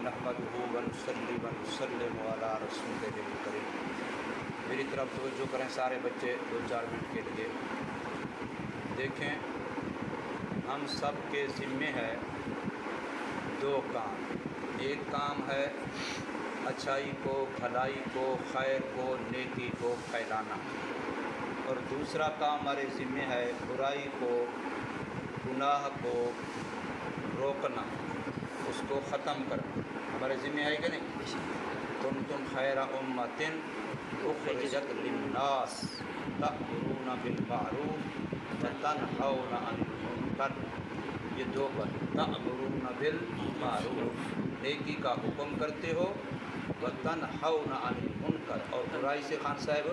नहमदुहु व नुसल्ली व नुसल्लिमु अला रसूलिहिल करीम। मेरी तरफ तवज्जो करें सारे बच्चे 2-4 मिनट के लिए। देखें, हम सब के ज़िम्मे है 2 काम। एक काम है अच्छाई को, भलाई को, खैर को, नेकी को फैलाना, और दूसरा काम हमारे ज़िम्मे है बुराई को, गुनाह को रोकना, उसको ख़त्म करना। हमारे ज़िम्मे है कि नहीं? कुंतुम खैरा उम्मतिन उखरिजत लिन्नास तअमुरूना बिल मारूफ व तनहौना अनिल मुनकर। ये 2 पर तअमुरूना बिल मारूफ, नेकी का हुक्म करते हो, व तनहौना अनिल मुनकर, और बुराई से खान साहब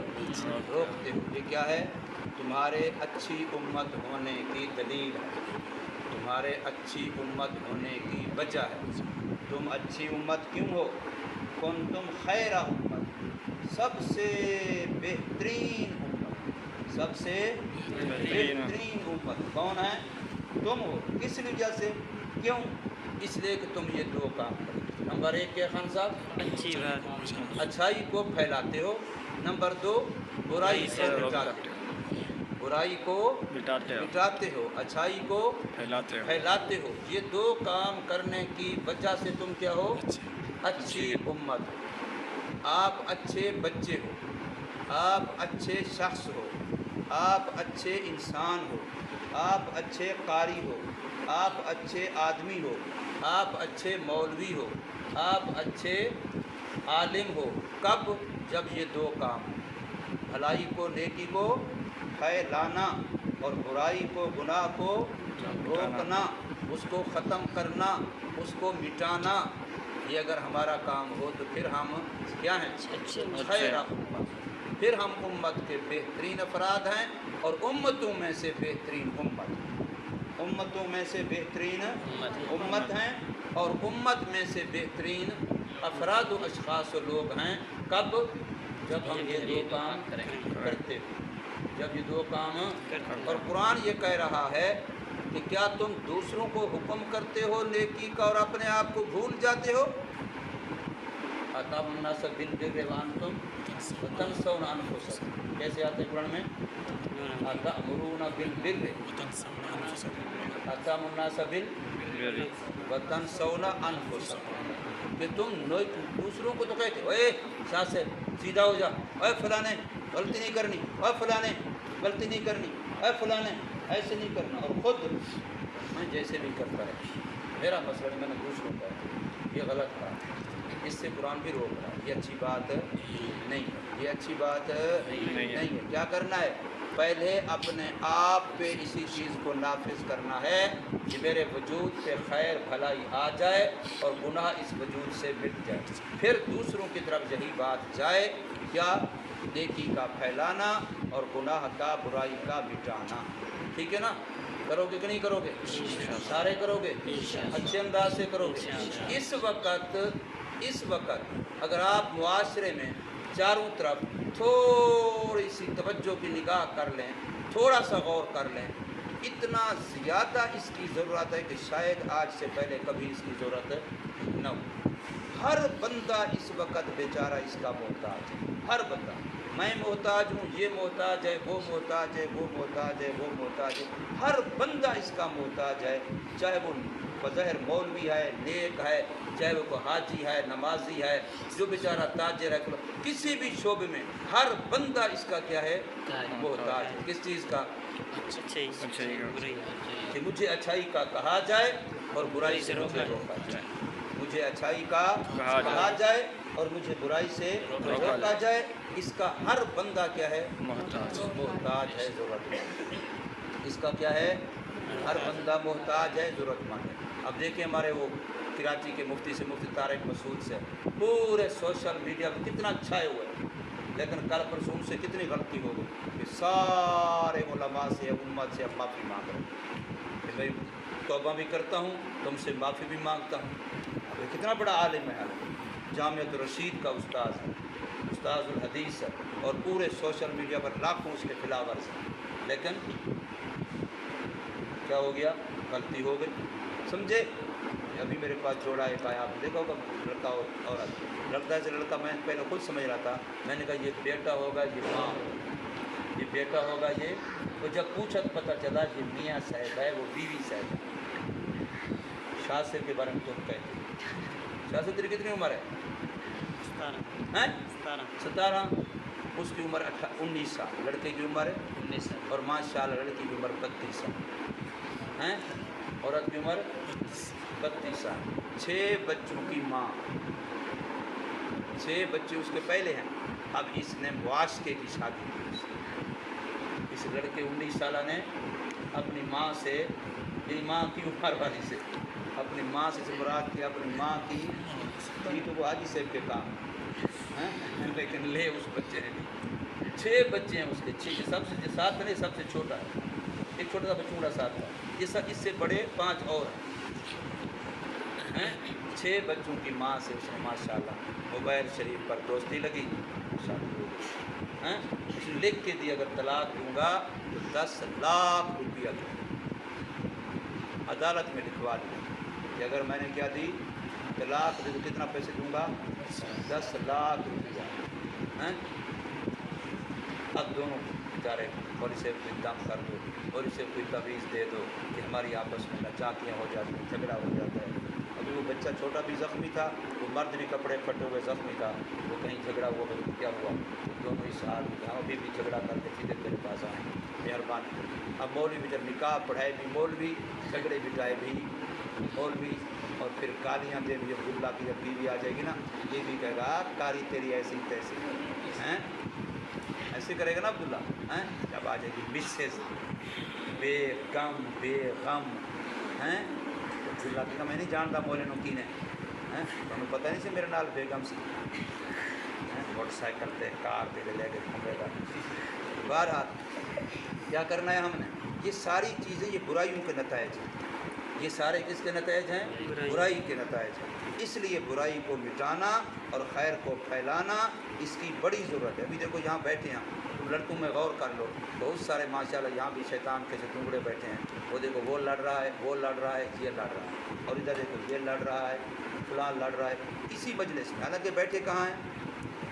रोकते हो। ये क्या है? तुम्हारे अच्छी उम्मत होने की दलील है, तुम्हारे अच्छी उम्मत होने की वजह है। तुम अच्छी उम्मत क्यों हो? कुंतुम खैरा उम्मत, सबसे बेहतरीन उम्मत, सबसे बेहतरीन उम्मत कौन है? तुम हो। किस वजह से? क्यों? इसलिए कि तुम ये 2 काम करो। नंबर 1 क्या खान साहब? अच्छी बात, अच्छाई को फैलाते हो। नंबर 2 बुराई से मिटाते हो। बुराई को मिटाते हो, अच्छाई को फैलाते हो। ये 2 काम करने की वजह से तुम क्या हो? अच्छी उम्मत हो। आप अच्छे बच्चे हो, आप अच्छे शख्स हो, आप अच्छे इंसान हो, आप अच्छे कारी हो, आप अच्छे आदमी हो, आप अच्छे मौलवी हो, आप अच्छे आलिम हो। कब? जब ये 2 काम, भलाई को, नेकी को फैलाना, और बुराई को, गुनाह को रोकना, उसको ख़त्म करना, उसको मिटाना। ये अगर हमारा काम हो तो फिर हम क्या हैं? खैरा उम्मत। फिर हम उम्मत के बेहतरीन अफराद हैं, और उम्मतों में से बेहतरीन उम्मत, उम्मतों में से बेहतरीन उम्मत हैं, और उम्मत में से बेहतरीन अफराद व अशख़ास लोग हैं। कब? जब हम ये 2 काम करते हैं, जब ये 2 काम। और कुरान ये कह रहा है कि क्या तुम दूसरों को हुक्म करते हो नेकी का और अपने आप को भूल जाते हो? अतामुन्नास बिल बिर्रि व अंतुम तनसौना अनफुसकुम। कैसे आते हैं कुरान में? अतामुरूना बिल बिर्रि, अतामुन्नास बिल व तनसौना अनफुसकुम। कि तुम दूसरों को तो कहते हो, ए साथ से सीधा हो जा, ओए फलाने गलती नहीं करनी, ओए फलाने गलती नहीं करनी, ओए फलाने ऐसे नहीं करना, और ख़ुद मैं जैसे भी करता है, मेरा मसला मैंने दूसरों का है, ये गलत बात है। इससे कुरान भी रोक रहा है। ये अच्छी बात नहीं है, ये अच्छी बात नहीं है। क्या करना है? पहले अपने आप पे इसी चीज़ को नाफिज करना है कि मेरे वजूद पे खैर भलाई आ जाए और गुनाह इस वजूद से मिट जाए। फिर दूसरों की तरफ यही बात जाए, क्या? नेकी का फैलाना और गुनाह का, बुराई का मिटाना। ठीक है ना? करोगे कि नहीं करोगे? सारे करोगे, अच्छे अंदाज से करोगे। इस वक्त अगर आप मुआशरे में चारों तरफ थोड़ी सी तवज्जो की निगाह कर लें, थोड़ा सा गौर कर लें, इतना ज़्यादा इसकी ज़रूरत है कि शायद आज से पहले कभी इसकी ज़रूरत न हो। हर बंदा इस वक्त बेचारा इसका मोहताज है, हर बंदा। मैं मोहताज हूँ, ये मोहताज है, वो मोहताज है, वो मोहताज है, वो मोहताज है। हर बंदा इसका मोहताज है, चाहे वो बज़ाहिर मौलवी है, नेक है, चाहे वो हाजी है, नमाजी है, जो बेचारा ताजिर है, किसी भी शोबे में हर बंदा इसका क्या है? मोहताज है। किस चीज़ का? कि मुझे अच्छाई का कहा जाए और बुराई से रोका जाए, मुझे अच्छाई का कहा जाए और मुझे बुराई से रोका जाए। इसका हर बंदा क्या है? मोहताज है, ज़रूरतमंद। इसका क्या है? हर बंदा मोहताज है, ज़रूरतमंद है। अब देखिए, हमारे वो कराची के मुफ्ती से, मुफ्ती तारिक मसूद से, पूरे सोशल मीडिया पर कितना छाए हुए हैं, लेकिन कल परसों से कितनी गलती हो गई कि सारे उलमा से, उम्मत से अब माफ़ी मांग रहे हैं कि मैं तौबा भी करता हूँ, तुमसे माफ़ी भी मांगता हूँ। अब कितना बड़ा आलिम है, जामियत रशीद का उस्ताद है, उस्तादुल हदीस है, और पूरे सोशल मीडिया पर लाखों उसके खिलाफर्स हैं, लेकिन क्या हो गया? गलती हो गई, समझे? अभी मेरे पास जोड़ा एक आया, आप देखा होगा लड़का और औरत, लगता है लड़का, मैं पहले खुद समझ रहा था, मैंने कहा ये बेटा होगा, ये माँ, ये बेटा होगा ये। तो जब पूछा तो पता चला ये मियाँ साहब है, वो बीवी साहब है। शाह साहब के बारे में तुम कहते हो, शाह साहब तेरी कितनी उम्र है? 17। उसकी उम्र 19 साल, लड़के की उम्र है 19 साल, और माशाअल्लाह लड़की की उम्र 32 साल हैं, औरत की उम्र 32 साल। 6 बच्चों की माँ, 6 बच्चे उसके पहले हैं। अब इसने वास्के की शादी की, इस लड़के 19 साल ने अपनी माँ से, मेरी माँ की उम्र वाली से, अपनी माँ से मुराद की अपनी माँ की, तो वो हाजी साहब के काम हैं, लेकिन ले उस बच्चे ने भी 6 बच्चे हैं उसके, 6, सबसे जो 7 नहीं, सबसे छोटा है, एक छोटा सा बचूड़ा 7 था, ये सब इससे बड़े 5 और हैं। 6 बच्चों की माँ से उसने माशाल्लाह मोबाइल शरीफ पर दोस्ती लगी, शादी हो गई हैं। उसने लिख के दिया अगर तलाक दूंगा तो 10 लाख रुपया अदालत में लिखवा दिया कि अगर मैंने क्या दी तलाक दे तो कितना पैसे दूंगा, 10 लाख रुपया हैं। अब दोनों बेचारे, और इसे कोई दम कर दो और इसे कोई तवीज़ दे दो कि हमारी आपस में नचाकियाँ हो जाती हैं, झगड़ा हो जाता है। अभी वो बच्चा छोटा भी ज़ख्मी था, वो मर्द भी कपड़े फटे हुए ज़ख्मी था, वो कहीं झगड़ा हुआ तो क्या हुआ, दोनों इस हाल में हम अभी भी झगड़ा करके सीधे तेरे पास आए, मेहरबानी। अब मौलवी भी जब निकाह पढ़ाए भी मौलवी, झगड़े बिटाए भी मौलवी, और फिर गालियाँ दे भी, अब्दुल्ला की जब बीवी आ जाएगी ना, ये भी कहेगा कारी तेरी ऐसी तैसी हैं, ऐसे करेगा ना अब्दुल्ला हैं। जब आ जाएगी मिसेस बेगम हैं, अब्दुल्ला की मैं नहीं जानता मौले नुकी ने हैं, तो पता नहीं से मेरे नाल बेगम से मोटरसाइकिल पे कार पे ले के घूमेगा। बहरहाल क्या करना है हमने, ये सारी चीज़ें ये बुराइयों के नतायज हैं, ये सारे किसके नतायज हैं, बुराई के नतायज हैं। इसलिए बुराई को मिटाना और खैर को फैलाना इसकी बड़ी ज़रूरत है। अभी देखो यहाँ बैठे हैं, तुम लड़कों में गौर कर लो, बहुत सारे माशाल्लाह यहाँ भी शैतान के टुकड़े बैठे हैं, वो देखो वो लड़ रहा है, वो लड़ रहा है, ये लड़ रहा है, और इधर देखो ये लड़ रहा है, फलां लड़ रहा है, इसी मजलिस में। हालांकि बैठे कहाँ हैं,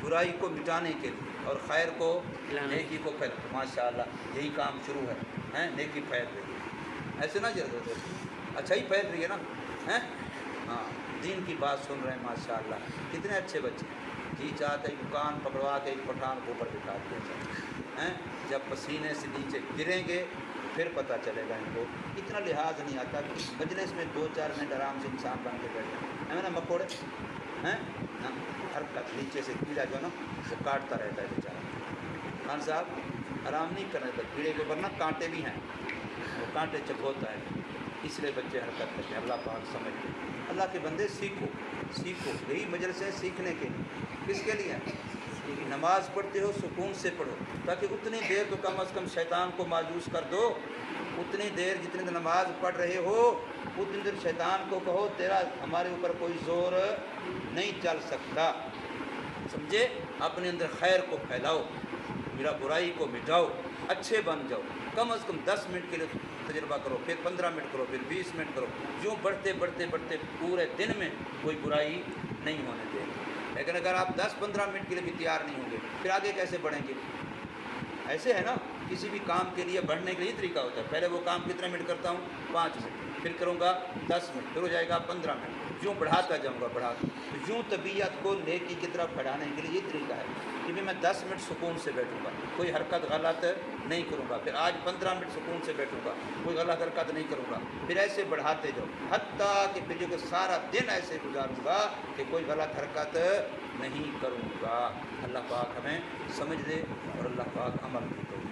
बुराई को मिटाने के लिए और खैर को, नेकी को फैल, माशाल्लाह यही काम शुरू है, नेकी फैल रही है, ऐसे ना जरूरत है, अच्छा ही फैल रही है ना, हैं। हाँ, दीन की बात सुन रहे हैं माशाल्लाह, कितने अच्छे बच्चे जी चाहते हैं कान पकड़वा के एक पठान को ऊपर बिठा दिया हैं। जब पसीने से नीचे गिरेंगे फिर पता चलेगा इनको, इतना लिहाज नहीं आता कि मजलिस में 2-4 मिनट आराम से इंसान बन के बैठे है ना, मकोड़े हैं ना, हरकत नीचे से कीड़ा जो ना वो काटता रहता है बेचारा। खान साहब आराम नहीं करने देते, कीड़े के ऊपर ना कांटे भी हैं, वो कांटे चबोता है, इसलिए बच्चे हरकत करते हैं। अल्लाह पाक समझ ले, अल्लाह के बंदे सीखो सीखो, यही मजलिसें सीखने के लिए, किसके लिए, नमाज़ पढ़ते हो सुकून से पढ़ो, ताकि उतनी देर तो कम अज़ कम शैतान को मायूस कर दो, उतनी देर जितनी देर नमाज़ पढ़ रहे हो उतनी देर शैतान को कहो तेरा हमारे ऊपर कोई ज़ोर नहीं चल सकता, समझे। अपने अंदर खैर को फैलाओ, मेरा बुराई को मिटाओ, अच्छे बन जाओ, कम अज़ कम 10 मिनट के लिए तजुर्बा करो, फिर 15 मिनट करो, फिर 20 मिनट करो, यूँ बढ़ते बढ़ते बढ़ते पूरे दिन में कोई बुराई नहीं होने देंगे। लेकिन अगर आप 10-15 मिनट के लिए भी तैयार नहीं होंगे फिर आगे कैसे बढ़ेंगे। ऐसे है ना, किसी भी काम के लिए बढ़ने के लिए तरीका होता है, पहले वो काम कितने मिनट करता हूँ 5 मिनट, फिर करूँगा 10 मिनट, फिर हो जाएगा 15 मिनट, यूँ बढ़ाता जाऊँगा बढ़ाता। तो यूँ तबीयत को नेकी की तरफ बढ़ाने के लिए ये तरीका है कि भी मैं 10 मिनट सुकून से बैठूँगा, कोई हरकत गलत नहीं करूँगा, फिर आज 15 मिनट सुकून से बैठूँगा, कोई गलत हरकत नहीं करूँगा, फिर ऐसे बढ़ाते जाओ हत्ता कि फिर जो कि सारा दिन ऐसे गुजारूँगा कि कोई गलत हरकत नहीं करूँगा। अल्लाह पाक हमें समझ दे और अल्लाह पाक अमल भी